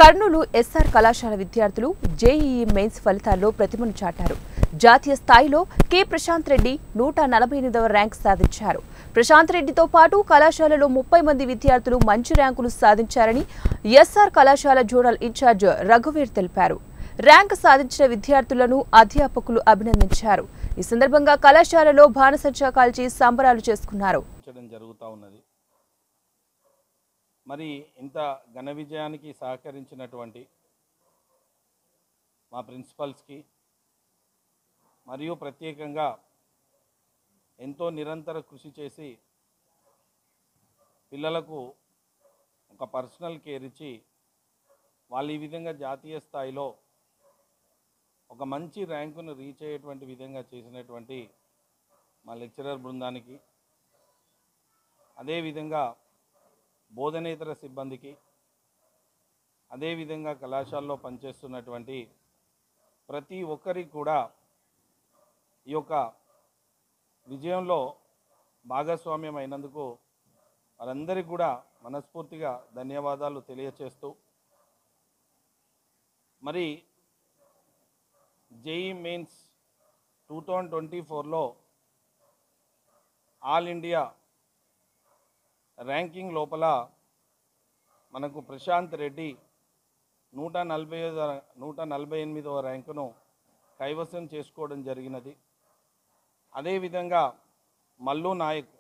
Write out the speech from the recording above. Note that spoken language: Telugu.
కర్నూలు ఎస్ఆర్ కళాశాల విద్యార్థులు జేఈఈ మెయిన్స్ ఫలితాల్లో ప్రతిభను చాటారు. జాతీయ స్థాయిలో కె ప్రశాంత్ రెడ్డి 148వ ర్యాంక్ సాధించారు. ప్రశాంత్ రెడ్డితో పాటు కళాశాలలో 30 మంది విద్యార్థులు మంచి ర్యాంకులు సాధించారని ఎస్ఆర్ కళాశాల జోనల్ ఇన్ఛార్జ్ రఘువీర్ తెలిపారు. ర్యాంక్ సాధించిన విద్యార్థులను అధ్యాపకులు అభినందించారు. ఈ సందర్భంగా కళాశాలలో బాణసంచా కాల్చి సంబరాలు చేసుకున్నారు. మరి ఇంత ఘన విజయానికి సహకరించినటువంటి మా ప్రిన్సిపల్స్కి మరియు ప్రత్యేకంగా ఎంతో నిరంతర కృషి చేసి పిల్లలకు ఒక పర్సనల్ కేర్ ఇచ్చి వాళ్ళు ఈ విధంగా జాతీయ స్థాయిలో ఒక మంచి ర్యాంకును రీచ్ అయ్యేటువంటి విధంగా చేసినటువంటి మా లెక్చరర్ బృందానికి, అదేవిధంగా బోధనేతర సిబ్బందికి, అదేవిధంగా కళాశాలలో పనిచేస్తున్నటువంటి ప్రతి ఒక్కరికి కూడా ఈ యొక్క విజయంలో భాగస్వామ్యం అయినందుకు వారందరికీ కూడా మనస్ఫూర్తిగా ధన్యవాదాలు తెలియచేస్తూ, మరి జేఈ మెయిన్స్ 2024లో ఆల్ ఇండియా ర్యాంకింగ్ లోపల మనకు ప్రశాంత్ రెడ్డి 148వ ర్యాంకును కైవసం చేసుకోవడం జరిగినది. అదేవిధంగా మల్లు నాయక్